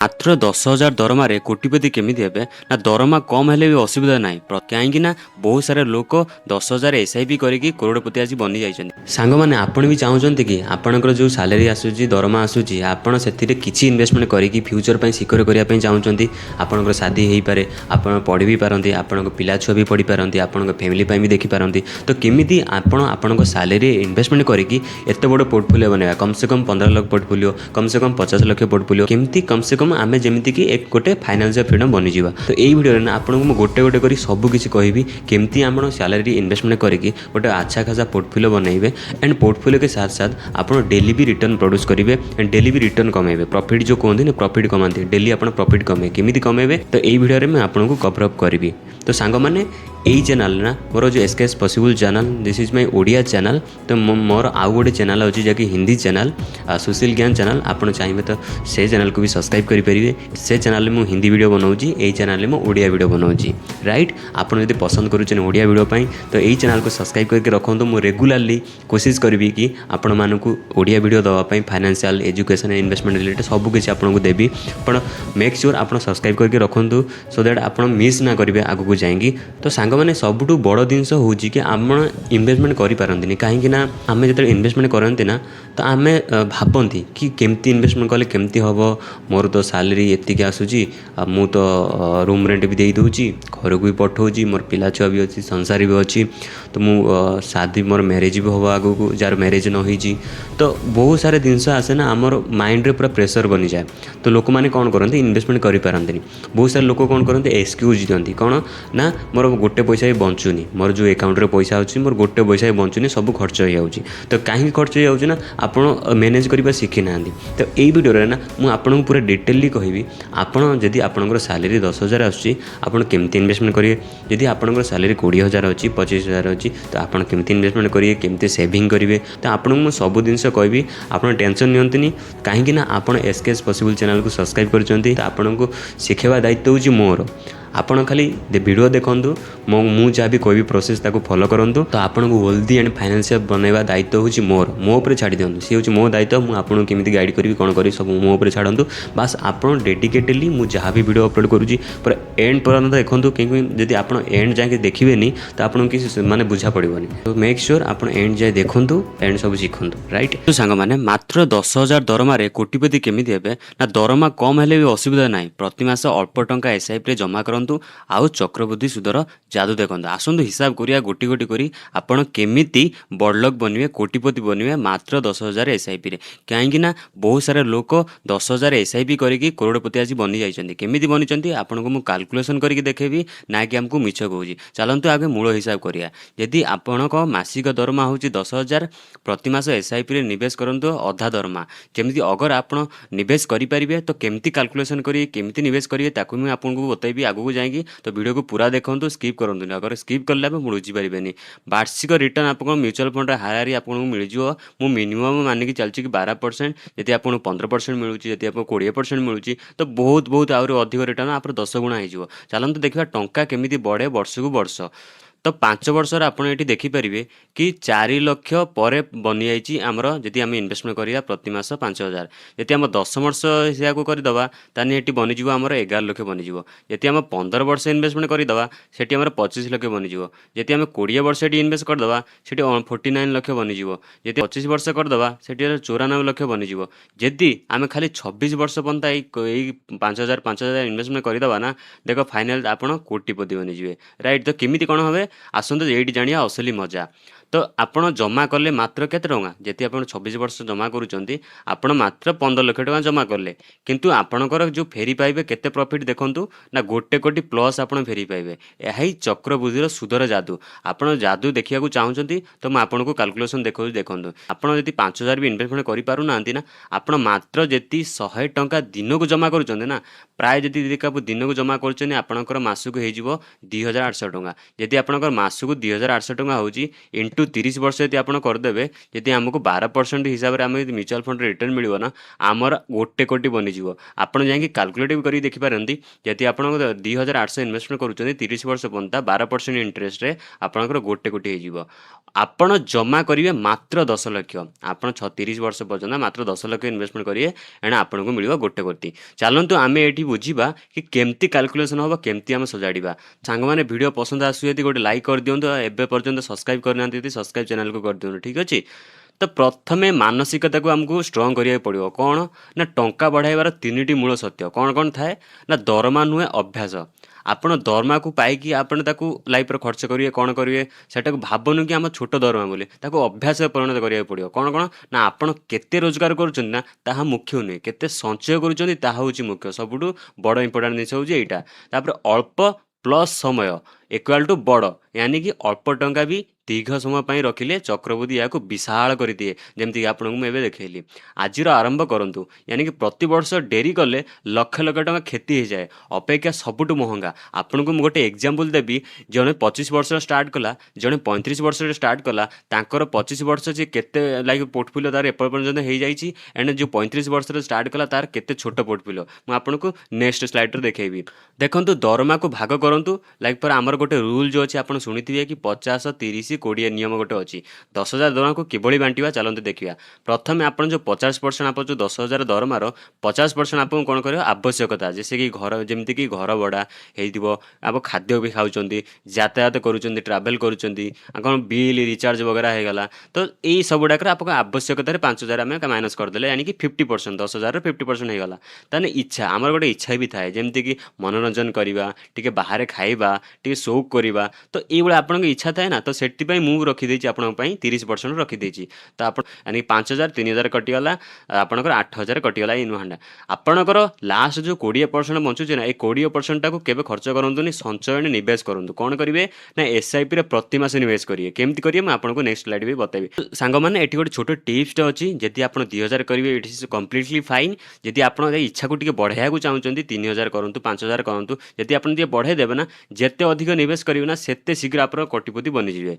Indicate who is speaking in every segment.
Speaker 1: मात्र 10,000 दरमारे कोटिपति केमिति हेबे ना दरमा कम हेले भी असुविधा ना कहीं बहुत सारे लोक 10,000 SIP करके करोड़पति आज बनी जाइछन। सांग माने आपण भी चाहूचंती कि आपणकर जो सैलरी आसुची दरमा आसुची आपण सेथिरे किछि इन्वेस्टमेंट करके फ्यूचर पई सिक्योर करिया पई चाहूचंती। आपणकर शादी हेई पारे, आपण पढ़ी भी पारंती, आपणक पिला छुआ भी पढ़ी पारंती, आपणक फैमिली पई भी देखि पारंती। तो केमिति आपण आपणक सैलरी इन्वेस्टमेंट करके एते बड़ पोर्टफोलियो बनैबा, कम से कम 15 लाख पोर्टफोलियो, कम से कम 50 लाख पोर्टफोलियो, केमिति कम से कम आमे जेमिति कि एक गोटे फाइनेंशियल फ्रीडम बनी जीवा। तो एई वीडियो रे ना आपनको मु गोटे गोटे करी सब किछि कहबी केमिति आपण सैलरी इन्वेस्टमेंट करके गोटे अच्छा खासा पोर्टफोलियो बनैबे एंड पोर्टफोलियो के साथ साथ आपण डेली भी रिटर्न प्रोड्यूस करिवे एंड डेली भी रिटर्न कमेबे। प्रॉफिट जो कहंदी ना प्रॉफिट कमांती, डेली आपण प्रॉफिट कमे केमिति कमेबे तो एई वीडियो रे मैं आपनको कवर अप करबी। तो सांग माने यही चैनल ना मोर जो SKS possible channel, this is my Odia channel. तो मोर आउ गोटे चैनल अच्छी जहाँकि हिंदी चैनल सुशील ज्ञान चैनल। आपड़ चाहिए तो से चैनल को भी सब्सक्राइब करेंगे। से चैनल में मुझे हिंदी वीडियो बनाऊँगी, यही चैनल में ओडिया वीडियो बनाऊँगी। राइट, आप यदि पसंद करुँच ओडिया वीडियो पाई तो यही चैनल को सब्सक्राइब करके रखु। मुझे रेगुलाली कोशिश करी कि आपण मानक ओडिया वीडियो दवाई फाइनेंशियल एजुकेशन इन्वेस्टमेंट रिलेटेड सबकि आपको देवी। पण मेक श्योर आप सब्सक्राइब करके रखु सो दैट आप मिस ना करेंगे आगू को जाएंगी। तो सांग मैंने सबुठ बड़ जिनस हूँ कि आम इन्वेस्टमेंट करें कहीं आम जो इन्वेस्टमेंट करती ना तो आम भावती कि केमती इन्वेस्टमेंट कले केमती हम, मोर तो सैलरी एतिक आसूची, मु तो रूम रेंट भी दे दूची, घर को भी पठाऊँगी, मोर पिला छुआ भी अच्छी, संसार भी अच्छी, तो मु शादी मोर मैरिज भी हम आगू जार मैरिज न होईची। तो बहुत सारे जिनस आसे ना आमर माइंड रे पूरा प्रेशर बनी जाए। तो लोक मैंने कौन करते इन्वेस्टमेंट करें। बहुत सारे लोक कौन करते एक्सक्यूज दिखती कौन ना मोर गोटे पैसा भी बचुनी, मोर जो अकाउंट रे पैसा अच्छी मोर गोटे पैसा भी बचुनी, सब खर्च हो जाऊँगी। तो कहीं खर्च हो जाऊँगी ना आप मैनेज करने शिखी ना। तो यही वीडियो ना मुझे पूरा डिटेली कहबी आपड़ जदि आपंकर सैलरी 10,000 आसूँ आपड़ केमती इन्वेस्टमेंट करेंगे। जदि आपंकर सैलरी 20,000 अच्छी 25,000 अच्छी तो आपड़ केमती इन्वेस्टमेंट करेंगे, केमती सेविंग करेंगे। तो आपको मुझे सब जिन कहबी, आप टेंशन नियंतुनी कहीं आप एसकेएस पॉसिबल चैनल को सब्सक्राइब करछंती। तो आपको शिखेवा दायित्व होची मोर। आपण खाली वीडियो देखूँ, मु जहाँ भी कोई प्रोसेस ताको फॉलो करूँ। तो आपको वेल्दी एंड फाइनेंशियल बनवा दायित्व होची मोर, मो ऊपर छाड़ी दिंतु। सी हूँ मो दायित्व, मुझे आपको केमी गाइड करी कौन करी सब मो ऊपर छाड़ू। बास आप डेडिकेटली मुझे जहाँ भी वीडियो अपलोड करुँची पूरा एंड पर्यंत देखूँ, क्योंकि जब आप एंड जाए देखिए तो आपको किसी माने बुझा पड़ोनी। तो मेक श्योर आप एंड जाए देखूँ एंड सब शिखु। राइट, तो सांग मैंने मात्र 10,000 दरमारे कोटिपति केमिति हेबे ना दरमा कम हेले भी असुविधा ना। प्रति मास अल्प टंका SIP जमा कर आउ चक्रवृद्धि सुदर जादू देखो। आसतु हिसाब करिया गोटी गोटी करी आपण केमिति बड़लोक बनवे, कोटिपति बनवे मात्र 10,000 SIP रे। कहीं बहुत सारे लोक 10,000 SIP करके करोड़पति आज बनी जाइछन्ती। केमिति बनिछन्ती आपनको मु कैलकुलेशन करके देखेबी ना कि हमको मिछ कहूजी। चलंतु आगे मूल हिसाब करिया। यदि आपणक मासिक दरमा होची 10,000, प्रति मास SIP रे निवेश करंतु अधा दरमा। केमिति अगर आपण निवेश करि परिबे तो केमिति कैलकुलेशन करी केमिति निवेश करिवे ताकू मैं आपको बताइबी आगू जाएंगी। तो वीडियो को पूरा देखो, स्किप करूँ। अगर स्किप कला बुझीपारे वार्षिक रिटर्न आपको म्यूचुअल फंड हाराहारी आपको मिल जाव। मु मिनिमम मानिक चलती कि 12%, जब आपको 15% मिलूँ, जब आपको 20% मिलूँ तो बहुत बहुत आहरी अधिक रिटर्न आप 10 गुणा हो। चलते देखा टंका केमिति बढ़े वर्ष को वर्ष। तो 5 वर्ष आप ये देखिपारे कि 4 लाख पर बनी जाइए आमर। जदि आम इन्वेस्टमेंट करा प्रति मास 5,000, जदि आम 10 वर्ष या करदे ताने ये बनीज आमर 11 लाख बनीज। जदि आम 15 वर्ष इन्वेस्टमेंट करदे से आम 25 लाख बनीज। जदि आम 20 वर्ष इन्वेस्ट करदे से 49 लाख बनीज। जदि 25 वर्ष करदे से 94 लाख बनीज। जदि आम खाली 26 वर्ष पर्यंत यही 5,000 इन्वेस्टमेंट करदे ना देख फाइनाल आप कोटिपति बनीजे। राइट, तो केमिति कौन हे आसतु ये जानिया असली मजा। तो आपण जमा कले मात्र केते टंका, जति आप 26 वर्ष जमा करूचंती आपण मात्र 15 लाख टका जमा कले, किंतु आपणकर जो फेरी पाइबे केते प्रॉफिट देखंतु ना 1 कोटी प्लस आपण फेरी पाइबे। यही चक्रवृद्धिर सुदर जादू। आपण जादू देखिया चाहूचंती तो मैं आपको कैलकुलेशन देखो देखंतु। आपण जति 5,000 भी इन्वेस्टमेंट करि पारु नांती ना, आपण मात्र जति 100 टंका दिन को जमा करूचंती ना, प्राय जति देखा दिन को जमा करछने आपणकर मासको हे जिवो 2,800 टंका। जति आपणकर मासको 2,800 टंका होची इंटू टू 30 वर्ष यदि आप करदे यदि आमको 12% हिसाब से आम म्यूचुअल फंड रिटर्न मिल ना आमर 1 कोटी बनीज आपड़ जाकि काल्कुलेट भी कर देखिपारती यदि आप 2800 इनवेस्टमेंट करुँच 30 वर्ष पर्यंत 12% इंटरेस्ट आपंकर 1 कोटी हो आपण जमा करेंगे मात्र 10 लाख आप 36 वर्ष पर्यंत मात्र 10 लाख इनवेस्टमेंट करेंगे एंड आपको मिल 1 कोटी चलतु आम ये बुझा कि केमती कैलकुलेसन हम केमती आम सजाड़ा सांग मैंने वीडियो पसंद आसू गोटे लाइक कर दिंतु एवं पर्यंत सब्सक्राइब करना सब्सक्राइब चैनल को कर दिंतु ठीक अच्छे। तो प्रथमे मानसिकता को आमको स्ट्रंग करिया पड़ो कौन ना टंका बढ़ाइबार 3टी मूल सत्य कौन कौन थाए ना दरमा नुहे अभ्यास आपण दरमा को पाई आपण ताकू लाइफ खर्च करेंगे कौन करेंगे सेटा भावनु कि आम छोट दरमा बोले ताकू अभ्यास परिणत करिया पड़ो कौन कौन ना आपण केते रोजगार करुँच ना ताहा मुख्य नुहे केते संचय करुँच ताहा होची मुख्य सबुठू बड़ इंपोर्टाट जिनिस होची एटा तापर अल्प प्लस समय इक्वाल टू बड़ यानी कि अल्प टंका भी दीर्घ समय पर रखिले चक्रवृद्धि या विशाल कर दिए जमीक आपको मुझे देखली आज आरंभ करूँ यानी कि प्रति वर्ष डेरी कले लक्ष लक्ष टका क्षति हो जाए अपेक्षा सबुठ महंगा आपन को गोटे एग्जांपल देवी जड़े 25 वर्ष स्टार्ट कला जड़े 35 वर्ष स्टार्ट कला तांकर 25 वर्ष से केते लाइक पोर्टफोलियो तार एपर्यंत हो जाइए एंड जो 35 वर्ष स्टार्ट कला तार केते छोट पोर्टफोलियो मुझे आपको नेक्स्ट स्लाइड देखी देखो दरमा को भाग करूँ लाइक पर आमर गोटे रूल जो अच्छे आप शुणी कि 50 30 20 नियम गोटे अच्छी 10,000 दरमा को किभली बांटिबा चलते देखिए प्रथम आप जो 50% आप जो 10,000 दरमार 50% आपको कौन कर आवश्यकता जैसे कि घर जमीक कि घर भड़ा आप खाद्य भी खाऊँ यातायात करुँच ट्रावेल करुँच बिल रिचार्ज वगैरह होगला तो यही सब गुड़ाक आप आवश्यकतार 5,000 आम माइनस करदे यानी कि 50% 10,000 50% होगला ताने इच्छा आमर गोटे इच्छा भी थाए जमीक कि मनोरंजन करवा टी बाहर खाइबा टी शौक करवा तो ये आप इच्छा थाए ना तो से मुझे रखीदे आप 30% रखीदे तो आप यानी 5,000 3,000 कटिगला आपंकर 8,000 कटिगला इन हैंड आपणकर लास्ट जो 20% बचुचे ना ये 20% टाक केवे खर्च करूँ संचय निवेश करूँ कौन करेंगे ना SIP रे प्रति मास निवेश करेंगे केमती करेंगे मैं आपको नेक्स्ट स्लाइड भी बताइए सांग मैंने ये गोटे छोट टिप्स अच्छी जदि आप 2,000 करेंगे इट इज कम्प्लीटली फाइन जदि आप इच्छा को बढ़ाया चाहते 3,000 करूँ 5,000 करूँ जदि आप बढ़ाई देवे ना जिते अधिक निवेश करेंगे ना सेते शीघ्र आप कोटिपति बनीजे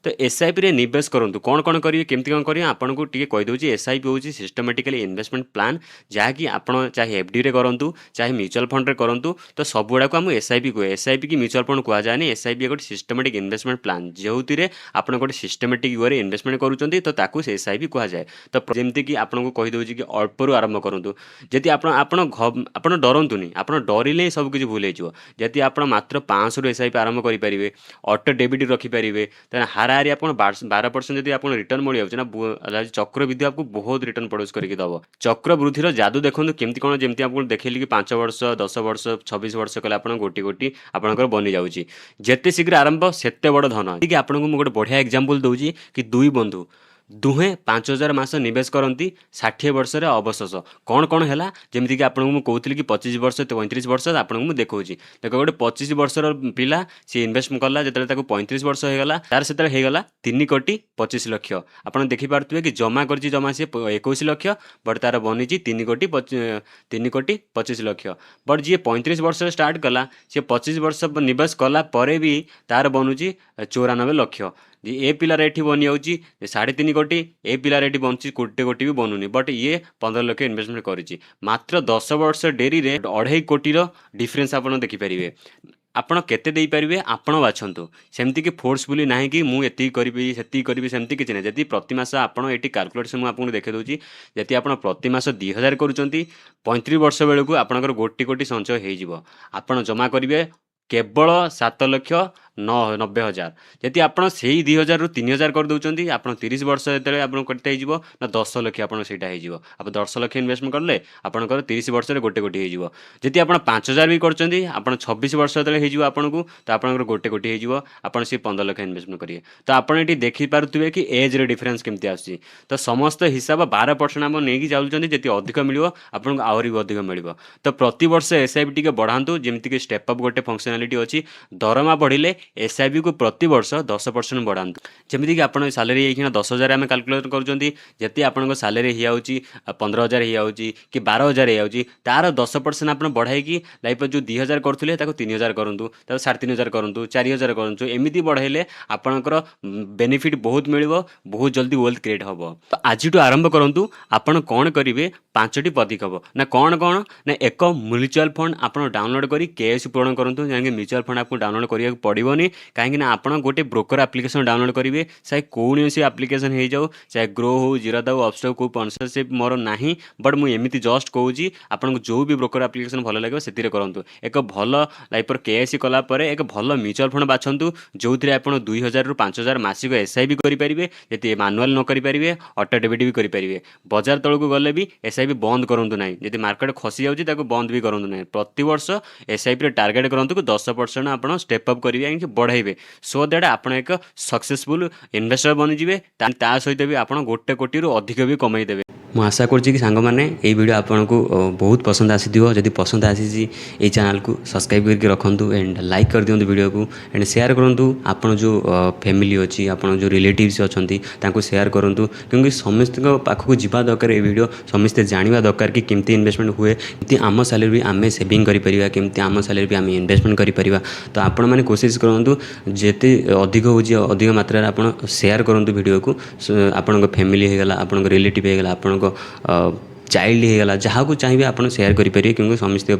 Speaker 1: तो SIP रे निवेश करूँ कौन कौन करेंगे केमती कौन करेंगे आपको टी कहीदे SIP हूँ सिस्टमेटिकली इन्वेस्टमेंट प्लान जहाँकि आप चाहे FD रे करूँ चाहे म्यूचुअल फंड रे करूँ तो सब गुड़ाक आम SIP कहे SIP की म्यूचुअल फंड कहुए SIP गोटे सिस्टमेटिक इन्वेस्टमेंट प्लान जो आप गोटे सिस्टमेटिक वे इन्वेस्टमेंट करुँच तो ताकू SIP कहुए तो जमीक कि आपको कहीदे कि अल्परू आरंभ करूँ जदि आप डरतुनि आप डरिले सबकि भूल होती आप मात्र 500 SIP आरंभ करेंगे ऑटो डेबिट रखिपारे हारा हारी आप 12% जब आप रिटर्न मिल जाऊँ ना चक्रवृद्धि आपको बहुत रिटर्न प्रोड्यूस करके दब चक्रवृद्धि जादू देखो केमती कौन जमी आपको देखली कि 5 वर्ष 10 वर्ष 26 वर्ष कले आप गोटी गोटी आपंकर बनी जाऊँगी जिते शीघ्र आरंभ सेते बड़ धन ठीक आपको मुझे गोटे बढ़िया एग्जांपल दूसरी कि दुई बंधु दुहे 5,000 मास निवेश करती 60 वर्ष अवशेष कौन कौन है जमीक आपको कहती कि 25 वर्ष 35 वर्ष आपको देखा देख गोटे 25 वर्षर पिला सी इन्वेस्ट कला जो 35 वर्ष होगा तार से होगा 3 कोटी 25 लक्ष आप देखिपे कि जमा कर जमा सी 21 लक्ष बट तार बनी 3 कोटी 25 लक्ष बट जी 35 वर्ष स्टार्ट कला सी 25 वर्ष निवेश कला भी तार बनूची 94 लक्ष ए पिलार एठी बनी जाऊँगी 3.5 कोटी ए पिलार एठी बनुची कोटी कोटी भी बनूनी बट ये 15 लाख इन्वेस्टमेंट करी मात्र 10 वर्ष डेरी रे 2.5 कोटी डिफरेन्स आप देखिपारे आपण केते देई परिबे आपण बाछंतु सेमती कि फोर्सफुली नाही कि मु एती करिबी सेती करिबी सेमती किछ नै जति प्रति मास आपण एटी कैलकुलेशन मु आपन देखे दोची जति आपण प्रति मास 2,000 करूचंती 35 वर्ष बेलकु आपणकर गोटी कोटी संचय हेई जिवो आपण जमा करिवे केवल 7,90,000 जदि आप 2,000 रु 3,000 कर दौरान आप 30 वर्ष जो करते हो ना 10 लाख आप 10 लाख इन्वेस्टमेंट कले आपंकर 30 वर्ष गोटे गोटी हो जदि आप 5,000 भी कर 26 वर्ष जो आपको तो आप गोटे गोटी हो सी 15 लाख इन्वेस्टमेंट करेंगे तो आप ये देखिपे कि एज रे डिफरेन्स केमती आसी तो समस्त हिसाब 12% आम नहीं चलुँच जी अधिक मिल आपको आहरी भी अधिक मिल तो प्रति वर्ष SIP टी बढ़ातु जमीक स्टेप अप गोटे फंक्शनालीटी अच्छी दरमा बढ़िले एसआईपी को प्रति वर्ष 10% बढ़ातु जमीक आप सालेरी ये 10,000 आम काल्कुलेट करते आपन सालेरी हो 15,000 हो कि 12,000 हो तार 10% आप बढ़ाई लाइफ जो 2,000 करुले 3,000 करूँ 3,500 करूँ 4,000 करूँ एमती बढ़ाइले आपणकर बेनिफिट बहुत मिल बहुत जल्दी वेल्थ क्रिएट हम तो आज आरंभ करूँ आपड़ कौन करेंगे 5टी पदक्षेप ना कौन कौन ना एक म्यूचुअल फंड आप डाउनलोड कर केएससी पूरण करूँ जहाँकि म्यूचुअल फंड आपको डाउनलोड करा पड़ोनी कहीं आप गोटे ब्रोकर एप्लिकेशन डाउनलोड करेंगे चाहे कौन सी एप्लिकेशन हो जाऊ चाहे ग्रो हो जीरो दाऊ अपस्टॉक को स्पॉन्सरशिप मोर ना बट मुझे जस्ट कहूँ आपको जो भी ब्रोकर एप्लिकेशन भल लगे से करूँ एक भल लाइफ केएससी कलापर एक भल म्यूचुअल फंड बाछंतु जो थी आप 2,000 ରୁ 5,000 मासिक एसआईपी करेंगे जी मानुआल न करेंगे ऑटो डेबिट भी करेंगे बजार तौक गले भी एसआईपी बंद करूँ ना जी मार्केट खसी जाऊँगी बंद भी करूँ ना प्रति वर्ष एसआईपी टार्गेट करूँ कि 10% आप स्टेप अप करेंगे बढ़ाइबे सो दैट आप एक सक्सेसफुल इन्वेस्टर बनीजे ता सहित भी आप 1 कोटी अधिक भी कमाईदेवे ମୁଁ ଆଶା କରୁଛି କି ସାଙ୍ଗମାନେ ଏଇ ଭିଡ଼ିଓ ଆପଣଙ୍କୁ ବହୁତ ପସନ୍ଦ ଆସିଥିବ ଯଦି ପସନ୍ଦ ଆସିଛି ଏଇ ଚ୍ୟାନେଲକୁ ସବସ୍କ୍ରାଇବ୍ କରିକି ରଖନ୍ତୁ ଏଣ୍ଡ ଲାଇକ୍ କରିଦିଅନ୍ତୁ ଭିଡ଼ିଓକୁ ଏଣ୍ଡ ସେୟାର କରନ୍ତୁ ଆପଣ ଯେଉଁ ଫ୍ୟାମିଲି ଅଛି ଆପଣ ଯେଉଁ ରିଲେଟିଭ୍ସ ଅଛନ୍ତି ତାଙ୍କୁ ସେୟାର କରନ୍ତୁ क्योंकि ସମସ୍ତଙ୍କ ପାଖକୁ ଯିବା ଦରକାର ଏ ଭିଡ଼ିଓ ସମସ୍ତେ ଜାଣିବା ଦରକାର କି କେମିତି ଇନଭେଷ୍ଟମେଣ୍ଟ ହୁଏ କେମିତି ଆମ ସାଲେରୀ ବି ଆମେ ସେଭିଂ କରିପାରିବା କେମିତି ଆମ ସାଲେରୀ ବି ଆମେ ଇନଭେଷ୍ଟମେଣ୍ଟ କରିପାରିବା ତ ଆପଣମାନେ କୋସିସ୍ କରନ୍ତୁ ଯେତେ ଅଧିକ ହେଉଛି ଅଧିକ ମାତ୍ରାରେ ଆପଣ ସେୟାର କରନ୍ତୁ ଭିଡ଼ିଓକୁ ଆପଣଙ୍କ ଫ୍ୟାମିଲି ହେଇଗଲା ଆପଣଙ୍କ ରିଲେଟିଭ୍ ହେଇଗଲା ଆପଣଙ୍କ चाइल्ड होगा जहाँ को चाहिए आप सेयार करेंगे क्योंकि समस्त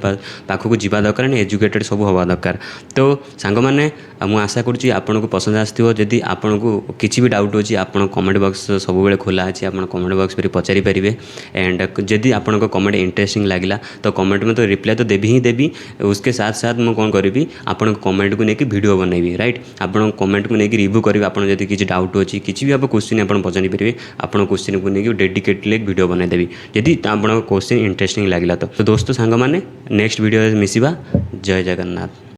Speaker 1: पाखक जावा दरकार एजुकेटेड सब हवा दरकार तो सांग मैंने मुझे आशा करुँची आपन को पसंद आसो जदि आपन को किसी भी डाउट अच्छी आप कमेंट बॉक्स सब बेले खोला अच्छी आप कमेंट बॉक्स पर पचारि पारे एंड जदि आपन कमेंट इंटरेस्टिंग लगे तो कमेंट में तो रिप्लाई तो देवी ही देवी उसके साथ साथ मुझे कौन करी आपन कमेंट को लेकिन वीडियो बनैबी राइट आपन कमेंट को लेकिन रिव्यू करेंगे आप किसी डाउट अच्छी किसी भी आप क्वेश्चन आप पचारि पारे आप क्वेश्चन को लेकिन डेडिकेटली वीडियो बनईदेवी जदि आप क्वेश्चन इंटरेस्टिंग लगे तो दोस्तों सांग मैंने नेक्स्ट वीडियो मिसिबा जय जगन्नाथ।